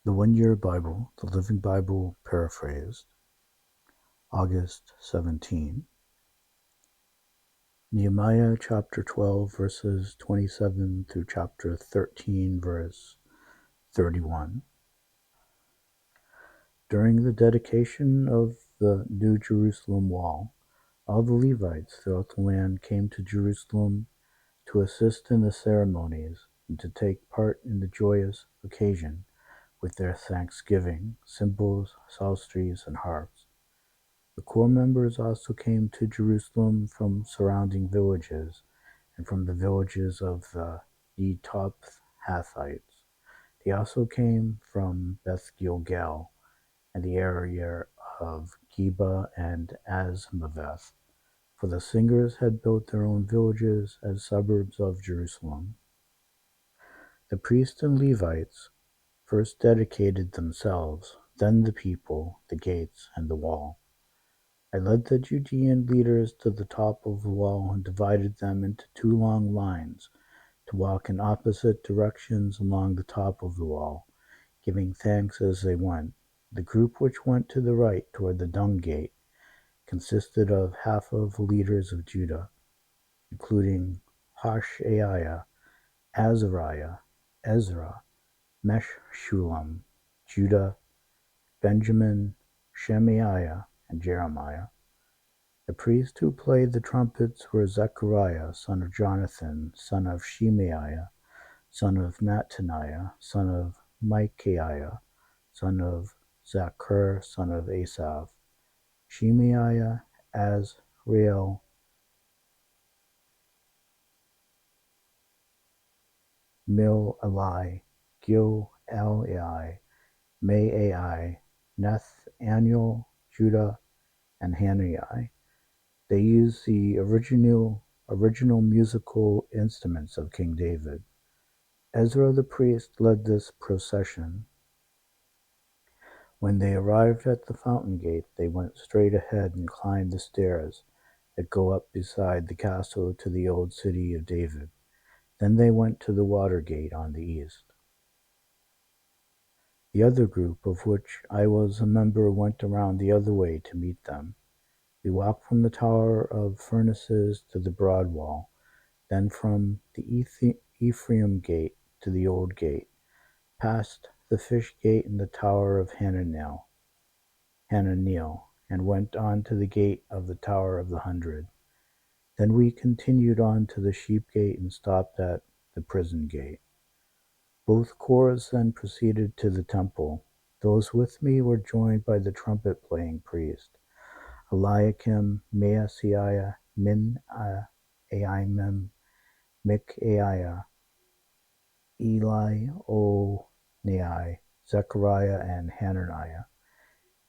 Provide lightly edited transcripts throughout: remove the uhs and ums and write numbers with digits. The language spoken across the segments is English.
The 1 Year Bible, the Living Bible Paraphrased, August 17. Nehemiah chapter 12, verses 27 through chapter 13, verse 31. During the dedication of the New Jerusalem wall, all the Levites throughout the land came to Jerusalem to assist in the ceremonies and to take part in the joyous occasion with their thanksgiving, cymbals, psalteries, and harps. The core members also came to Jerusalem from surrounding villages and from the villages of the Netophathites. They also came from Beth Gilgal and the area of Geba and Azmaveth, for the singers had built their own villages as suburbs of Jerusalem. The priests and Levites first dedicated themselves, then the people, the gates, and the wall. I led the Judean leaders to the top of the wall and divided them into 2 long lines to walk in opposite directions along the top of the wall, giving thanks as they went. The group which went to the right toward the Dung Gate consisted of half of the leaders of Judah, including Hoshaiah, Azariah, Ezra, Meshullam, Judah, Benjamin, Shemaiah, and Jeremiah. The priests who played the trumpets were Zechariah, son of Jonathan, son of Shemaiah, son of Mattaniah, son of Micaiah, son of Zachar, son of Asaph, Shemaiah, Azrael, Mil-Eli, Gil-Eli, Maai, Nathaniel, Judah, and Hanani. They used the original musical instruments of King David. Ezra the priest led this procession. When they arrived at the fountain gate, they went straight ahead and climbed the stairs that go up beside the castle to the old city of David. Then they went to the water gate on the east. The other group, of which I was a member, went around the other way to meet them. We walked from the Tower of Furnaces to the broad wall, then from the Ephraim gate to the old gate, past the fish gate and the Tower of Hananel, and went on to the gate of the Tower of the 100. Then we continued on to the sheep gate and stopped at the prison gate. Both corps then proceeded to the temple. Those with me were joined by the trumpet-playing priest, Eliakim, Maaseiah, Min-Aimim, Micaiah, Elioenai, Zechariah, and Hananiah,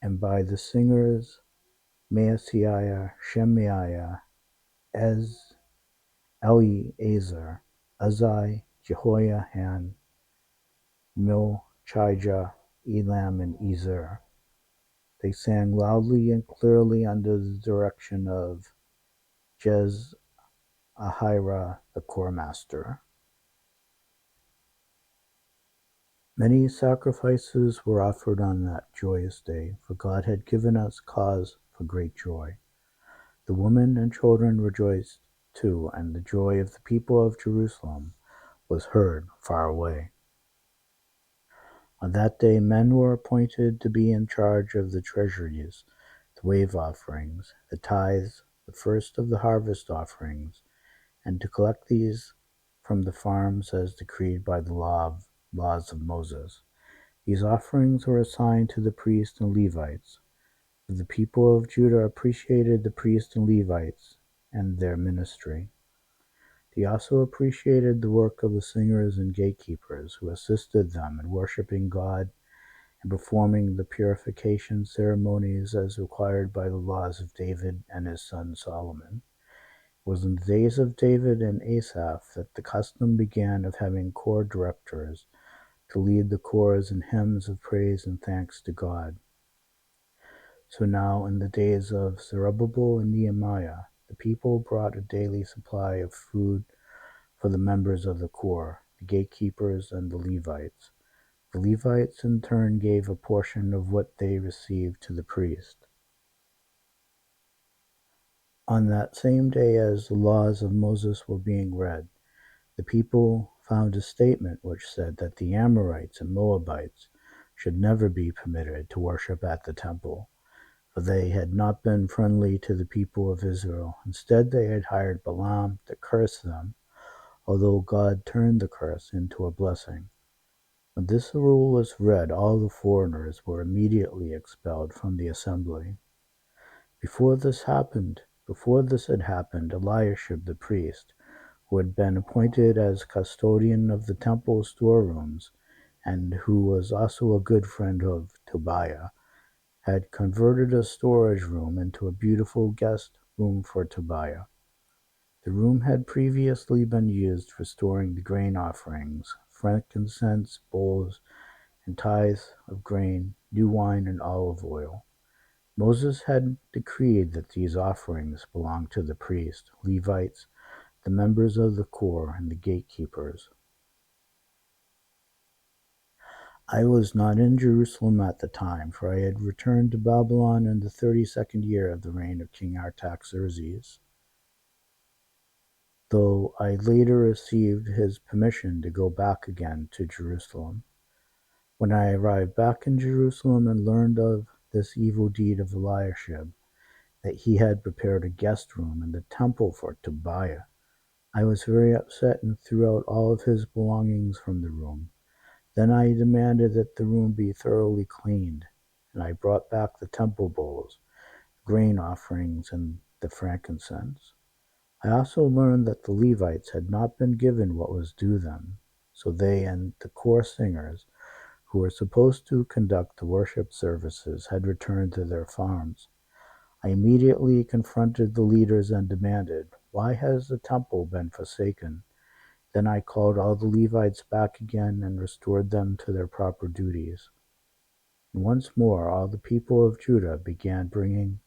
and by the singers Maaseiah, Shemaiah, Eleazar, Uzai, Jehoiahan, Milchijah, Elam, and Ezer. They sang loudly and clearly under the direction of Jezahirah, the choir master. Many sacrifices were offered on that joyous day, for God had given us cause for great joy. The women and children rejoiced too, and the joy of the people of Jerusalem was heard far away. On that day men were appointed to be in charge of the treasuries, the wave offerings, the tithes, the first of the harvest offerings, and to collect these from the farms as decreed by the laws of Moses. These offerings were assigned to the priests and Levites, for the people of Judah appreciated the priests and Levites and their ministry. They also appreciated the work of the singers and gatekeepers who assisted them in worshiping God and performing the purification ceremonies as required by the laws of David and his son Solomon. It was in the days of David and Asaph that the custom began of having choir directors to lead the chorus in hymns of praise and thanks to God. So now, in the days of Zerubbabel and Nehemiah, the people brought a daily supply of food for the members of the choir, the gatekeepers, and the Levites. The Levites in turn gave a portion of what they received to the priest. On that same day as the laws of Moses were being read, the people found a statement which said that the Amorites and Moabites should never be permitted to worship at the temple, for they had not been friendly to the people of Israel. Instead, they had hired Balaam to curse them, although God turned the curse into a blessing. When this rule was read, all the foreigners were immediately expelled from the assembly. Before this had happened, Eliashib the priest, who had been appointed as custodian of the temple storerooms, and who was also a good friend of Tobiah, had converted a storage room into a beautiful guest room for Tobiah. The room had previously been used for storing the grain offerings, frankincense, bowls, and tithes of grain, new wine, and olive oil. Moses had decreed that these offerings belonged to the priests, Levites, the members of the corps, and the gatekeepers. I was not in Jerusalem at the time, for I had returned to Babylon in the 32nd year of the reign of King Artaxerxes, though I later received his permission to go back again to Jerusalem. When I arrived back in Jerusalem and learned of this evil deed of Eliashib, that he had prepared a guest room in the temple for Tobiah, I was very upset and threw out all of his belongings from the room. Then I demanded that the room be thoroughly cleaned, and I brought back the temple bowls, grain offerings, and the frankincense. I also learned that the Levites had not been given what was due them, so they and the corps singers, who were supposed to conduct the worship services, had returned to their farms. I immediately confronted the leaders and demanded, "Why has the temple been forsaken?" Then I called all the Levites back again and restored them to their proper duties. And once more all the people of Judah began bringing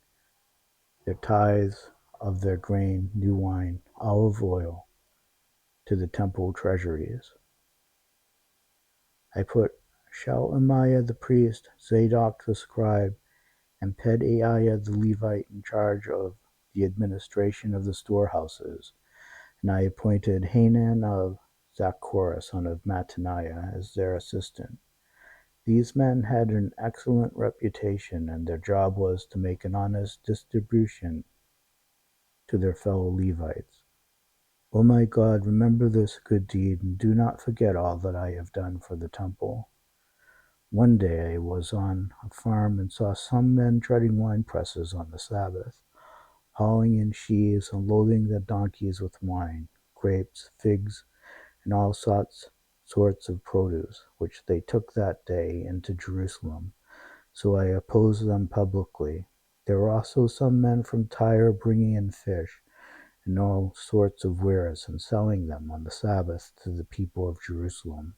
their tithes of their grain, new wine, olive oil to the temple treasuries. I put Shelemiah the priest, Zadok the scribe, and Pedaiah the Levite in charge of the administration of the storehouses, and I appointed Hanan of Zachor, son of Mattaniah, as their assistant. These men had an excellent reputation, and their job was to make an honest distribution to their fellow Levites. O my God, remember this good deed, and do not forget all that I have done for the temple. One day I was on a farm and saw some men treading wine presses on the Sabbath, hauling in sheaves and loading their donkeys with wine, grapes, figs, and all sorts of produce, which they took that day into Jerusalem. So I opposed them publicly. There were also some men from Tyre bringing in fish and all sorts of wares and selling them on the Sabbath to the people of Jerusalem.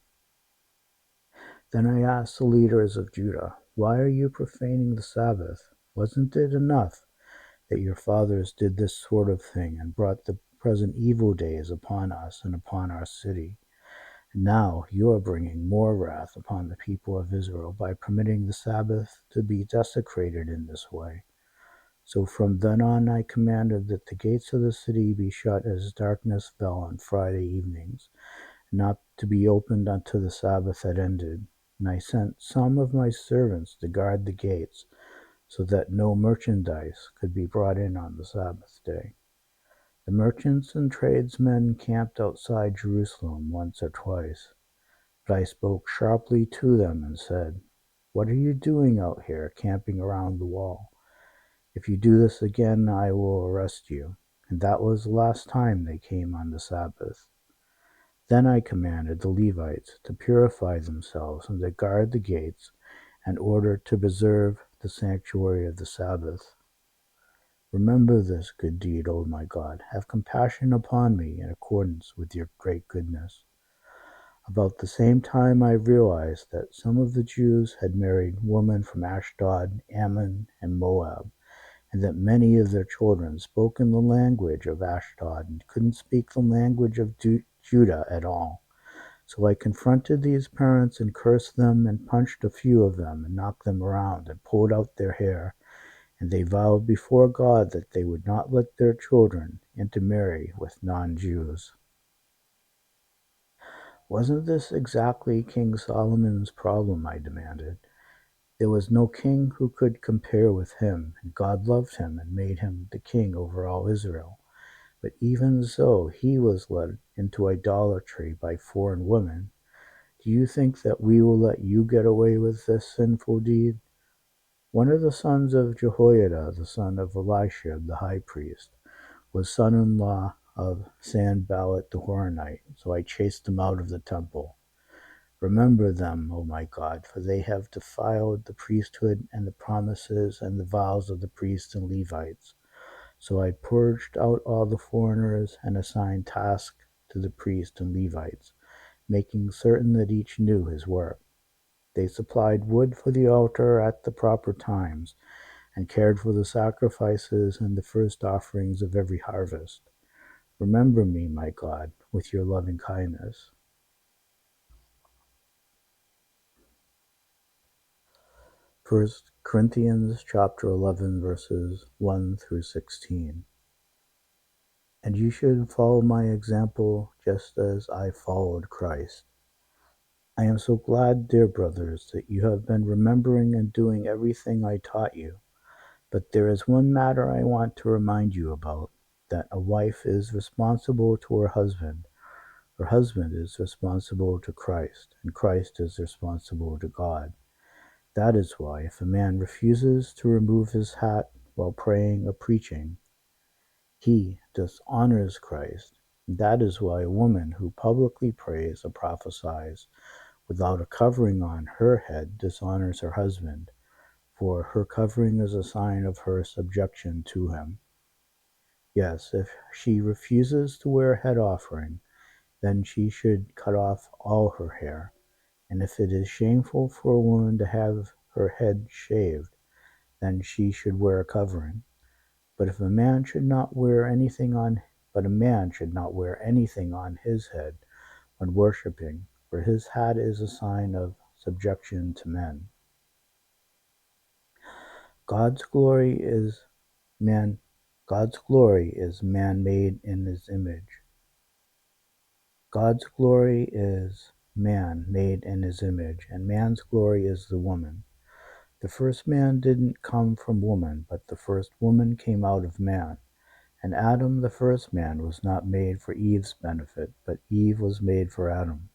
Then I asked the leaders of Judah, "Why are you profaning the Sabbath? Wasn't it enough that your fathers did this sort of thing and brought the present evil days upon us and upon our city? And now you are bringing more wrath upon the people of Israel by permitting the Sabbath to be desecrated in this way." So from then on I commanded that the gates of the city be shut as darkness fell on Friday evenings, and not to be opened until the Sabbath had ended. And I sent some of my servants to guard the gates, so that no merchandise could be brought in on the Sabbath day. The merchants and tradesmen camped outside Jerusalem once or twice, but I spoke sharply to them and said, "What are you doing out here, camping around the wall? If you do this again, I will arrest you." And that was the last time they came on the Sabbath. Then I commanded the Levites to purify themselves and to guard the gates, in order to preserve the sanctuary of the Sabbath. Remember this good deed, O my God. Have compassion upon me in accordance with your great goodness. About the same time I realized that some of the Jews had married women from Ashdod, Ammon, and Moab, and that many of their children spoke in the language of Ashdod and couldn't speak the language of Judah at all. So I confronted these parents and cursed them and punched a few of them and knocked them around and pulled out their hair, and they vowed before God that they would not let their children intermarry with non-Jews. Wasn't this exactly King Solomon's problem? I demanded. There was no king who could compare with him, and God loved him and made him the king over all Israel. But even so, he was led into idolatry by foreign women. Do you think that we will let you get away with this sinful deed? One of the sons of Jehoiada, the son of Elisha, the high priest, was son-in-law of Sanballat the Horonite, so I chased him out of the temple. Remember them, O my God, for they have defiled the priesthood and the promises and the vows of the priests and Levites. So I purged out all the foreigners and assigned tasks to the priests and Levites, making certain that each knew his work. They supplied wood for the altar at the proper times, and cared for the sacrifices and the first offerings of every harvest. Remember me, my God, with your loving kindness. 1 Corinthians chapter 11, verses 1 through 16. And you should follow my example just as I followed Christ. I am so glad, dear brothers, that you have been remembering and doing everything I taught you. But there is one matter I want to remind you about, that a wife is responsible to her husband is responsible to Christ, and Christ is responsible to God. That is why, if a man refuses to remove his hat while praying or preaching, he dishonors Christ. That is why a woman who publicly prays or prophesies without a covering on her head dishonors her husband, for her covering is a sign of her subjection to him. Yes, if she refuses to wear a head offering, then she should cut off all her hair. And if it is shameful for a woman to have her head shaved, then she should wear a covering. But a man should not wear anything on his head when worshiping, for his hat is a sign of subjection to men. God's glory is man God's glory is man made in his image. God's glory is man made in his image, and man's glory is the woman. The first man didn't come from woman, but the first woman came out of man. And Adam, the first man, was not made for Eve's benefit, but Eve was made for Adam.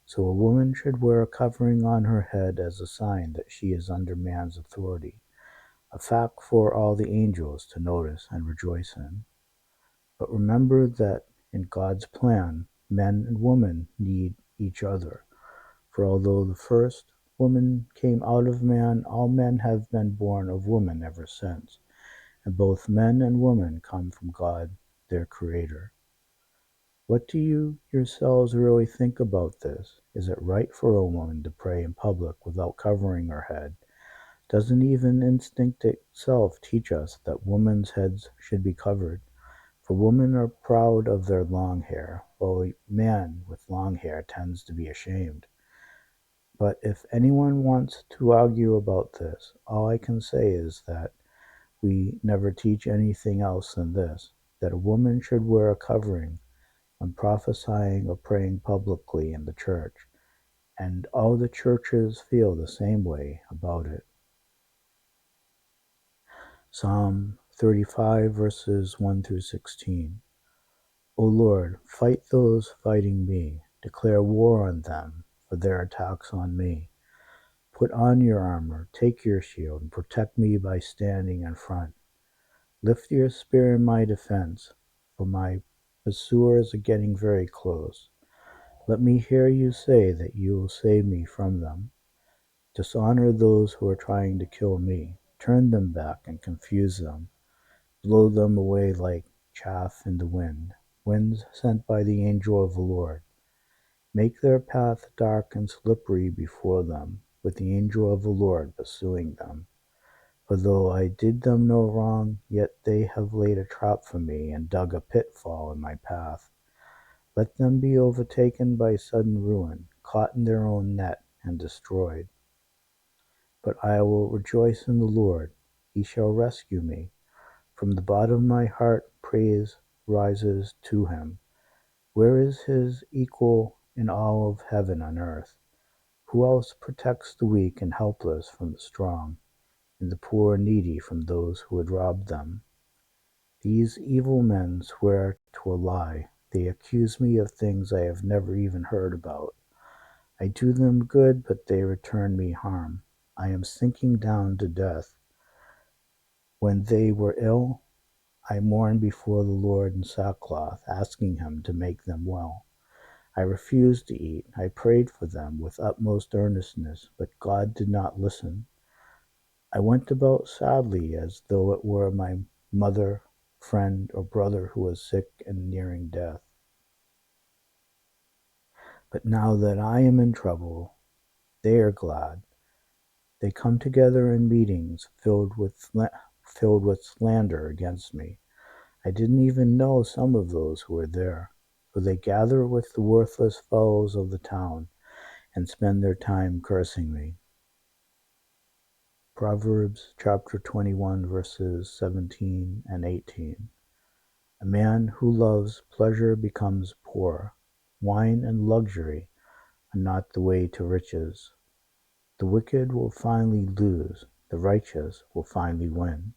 So a woman should wear a covering on her head as a sign that she is under man's authority, a fact for all the angels to notice and rejoice in. But remember that in God's plan, men and women need each other. For although the first woman came out of man, all men have been born of woman ever since, and both men and women come from God, their Creator. What do you yourselves really think about this? Is it right for a woman to pray in public without covering her head? Doesn't even instinct itself teach us that women's heads should be covered? For women are proud of their long hair, while a man with long hair tends to be ashamed. But if anyone wants to argue about this, all I can say is that we never teach anything else than this, that a woman should wear a covering when prophesying or praying publicly in the church, and all the churches feel the same way about it. Psalm 35, verses 1 through 16. O Lord, fight those fighting me. Declare war on them for their attacks on me. Put on your armor, take your shield, and protect me by standing in front. Lift your spear in my defense, for my pursuers are getting very close. Let me hear you say that you will save me from them. Dishonor those who are trying to kill me. Turn them back and confuse them. Blow them away like chaff in the wind, winds sent by the angel of the Lord. Make their path dark and slippery before them, with the angel of the Lord pursuing them. For though I did them no wrong, yet they have laid a trap for me and dug a pitfall in my path. Let them be overtaken by sudden ruin, caught in their own net, and destroyed. But I will rejoice in the Lord. He shall rescue me. From the bottom of my heart praise rises to him. Where is his equal in all of heaven and earth? Who else protects the weak and helpless from the strong, and the poor and needy from those who would rob them? These evil men swear to a lie. They accuse me of things I have never even heard about. I do them good, but they return me harm. I am sinking down to death. When they were ill, I mourned before the Lord in sackcloth, asking him to make them well. I refused to eat. I prayed for them with utmost earnestness, but God did not listen. I went about sadly, as though it were my mother, friend, or brother who was sick and nearing death. But now that I am in trouble, they are glad. They come together in meetings filled with slander against me. I didn't even know some of those who were there, for they gather with the worthless fellows of the town and spend their time cursing me. Proverbs chapter 21, verses 17 and 18. A man who loves pleasure becomes poor. Wine and luxury are not the way to riches. The wicked will finally lose. The righteous will finally win.